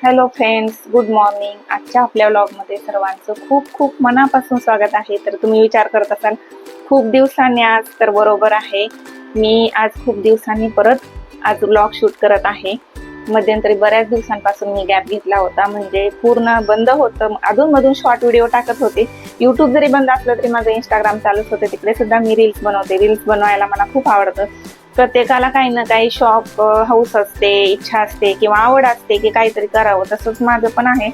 Hello friends, good morning. आजच्या आपल्या व्लॉगमध्ये सर्वांचं खूप खूप मनापासून स्वागत आहे. तर तुम्ही विचार करत असाल खूप दिवसांनी आज, तर बरोबर आहे. मी आज खूप दिवसांनी परत आज व्लॉग शूट करत आहे. मध्यंतरी बऱ्याच दिवसांपासून मी गॅप घेतला होता, म्हणजे पूर्ण बंद होतं. अधूनमधून शॉर्ट व्हिडिओ टाकत होते. यूट्यूब जरी बंद असलं तरी माझं इंस्टाग्राम चालूच होते. तिकडे सुद्धा मी रील्स बनवते. रील्स बनवायला मला खूप आवडतं. प्रत्येकाला काही ना काही शॉप हौस असते, इच्छा असते किंवा आवड असते की काहीतरी करावं. तसंच माझं पण आहे.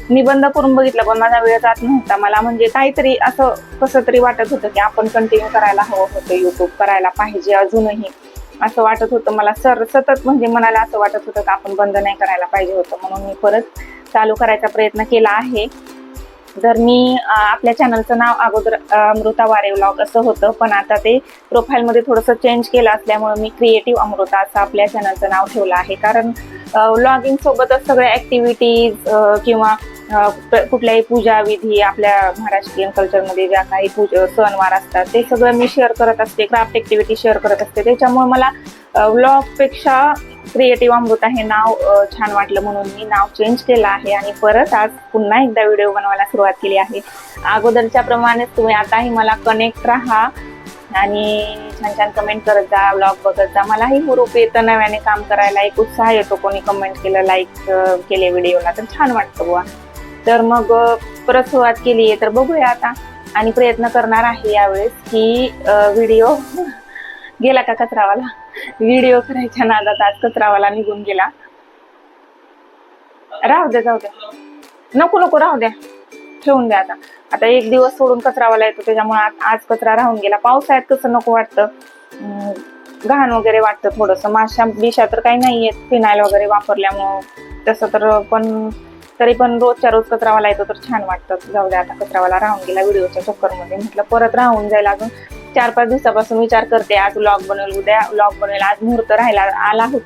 मी बंद करून बघितलं पण माझा वेळ जात नव्हता. मला म्हणजे काहीतरी असं कसं तरी वाटत होतं की आपण कंटिन्यू करायला हवं होतं, युट्यूब करायला पाहिजे अजूनही असं वाटत होतं मला. सतत म्हणजे मनाला असं वाटत होतं की आपण बंद नाही करायला पाहिजे होतं. म्हणून मी परत चालू करायचा प्रयत्न केला आहे. तर मी आपल्या चॅनलचं नाव अगोदर अमृता वारे व्लॉग असं होतं, पण आता ते प्रोफाईलमध्ये थोडंसं चेंज केलं असल्यामुळे मी क्रिएटिव्ह अमृता असं आपल्या चॅनलचं नाव ठेवलं आहे. कारण व्लॉगिंग सोबतच सगळ्या ॲक्टिव्हिटीज किंवा कुठल्याही पूजा विधी आपल्या महाराष्ट्रीयन कल्चरमध्ये ज्या काही सणवार असतात ते सगळं मी शेअर करत असते. क्राफ्ट ॲक्टिव्हिटी शेअर करत असते. त्याच्यामुळे मला व्लॉगपेक्षा क्रिएटिव्ह अमृता हे नाव छान वाटलं, म्हणून मी नाव चेंज केलं आहे आणि परत आज पुन्हा एकदा व्हिडिओ बनवायला सुरुवात केली आहे. अगोदरच्या प्रमाणेच तुम्ही आताही मला कनेक्ट राहा आणि छान छान कमेंट करत जा, व्लॉग बघत जा. मलाही हुरूप येतं नव्याने काम करायला, एक उत्साह येतो. कोणी कमेंट केलं, लाईक केले व्हिडिओला तर छान वाटतं बुवा. तर मग परत सुरुवात केली आहे, तर बघूया आता. आणि प्रयत्न करणार आहे यावेळेस की व्हिडिओ गेला का कचरावाला, व्हिडिओ करायच्या नादात आज कचरावाला निघून गेला. राहू द्या, जाऊ द्या, नको राहू द्या, ठेवून द्या. आता एक दिवस सोडून कचरावाला येतो, त्याच्यामुळे आज कचरा राहून गेला. पावसाळ्यात कसं नको वाटतं, घाण वगैरे वाटतं थोडंसं. माशा बिशा तर काही नाही येत फिनाईल वगैरे वापरल्यामुळं, तसं तर पण तरी पण रोजच्या रोज कचरावाला येतो तर छान वाटतं. जाऊ द्या, आता कचरावाला राहून गेला व्हिडिओच्या चक्करमध्ये. म्हटलं परत राहून जाईल. अजून 4-5 दिवसापासून विचार करते आज व्लॉग बनवेल, उद्या व्लॉग बनवेल. आज मुहूर्त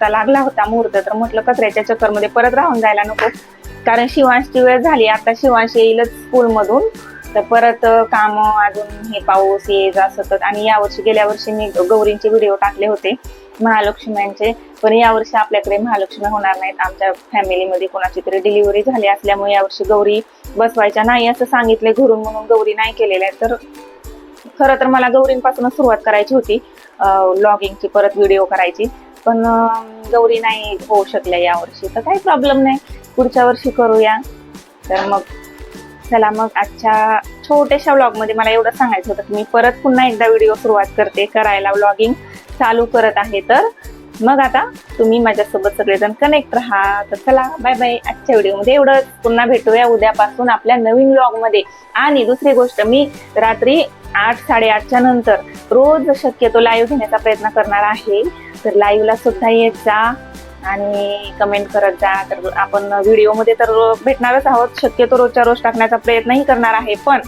लागला होता मुहूर्त, तर म्हटलं कचऱ्याच्या चक्करमध्ये परत राहून जायला नको. कारण शिवांशची वेळ झाली, आता शिवांश येईलच स्कूलमधून, तर परत काम अजून हे पाऊस ये जा सतत. आणि गेल्या वर्षी मी गौरींचे व्हिडिओ टाकले होते महालक्ष्म्यांचे, पण यावर्षी आपल्याकडे महालक्ष्मी होणार नाहीत. आमच्या फॅमिलीमध्ये कोणाची तरी डिलिव्हरी झाली असल्यामुळे यावर्षी गौरी बसवायच्या नाही असं सांगितले घरून, म्हणून गौरी नाही केलेल्या आहेत. तर खरं तर मला गौरींपासूनच सुरुवात करायची होती व्लॉगिंगची, परत व्हिडिओ करायची, पण गौरी नाही होऊ शकल्या यावर्षी. तर काही प्रॉब्लेम नाही, पुढच्या वर्षी करूया. तर मग चला, मग आजच्या छोट्याशा व्लॉगमध्ये मला एवढं सांगायचं होतं की मी परत पुन्हा एकदा व्हिडिओ सुरुवात करते करायला, व्लॉगिंग चालू करत आहे. तर मग आता तुम्ही माझ्यासोबत सगळेजण कनेक्ट राहा. तर चला, बाय बाय. आजच्या व्हिडिओमध्ये एवढंच. पुन्हा भेटूया उद्यापासून आपल्या नवीन व्लॉगमध्ये. आणि दुसरी गोष्ट, मी रात्री 8-8:30च्या नंतर रोज शक्यतो लाईव्ह घेण्याचा प्रयत्न करणार आहे. तर लाईव्हला सुद्धा येत जा आणि कमेंट करत जा. तर आपण व्हिडिओमध्ये तर भेटणारच आहोत, शक्यतो रोजच्या रोज टाकण्याचा प्रयत्नही करणार आहे, पण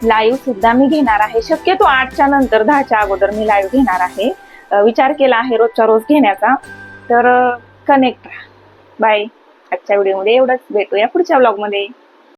लाईव्ह सुद्धा मी घेणार आहे. शक्यतो 8च्या नंतर, 10च्या अगोदर मी लाईव्ह घेणार आहे. विचार केला आहे रोजच्या रोज घेण्याचा. तर कनेक्ट राहा. बाय. आजच्या व्हिडिओमध्ये एवढंच. भेटूया पुढच्या व्लॉगमध्ये.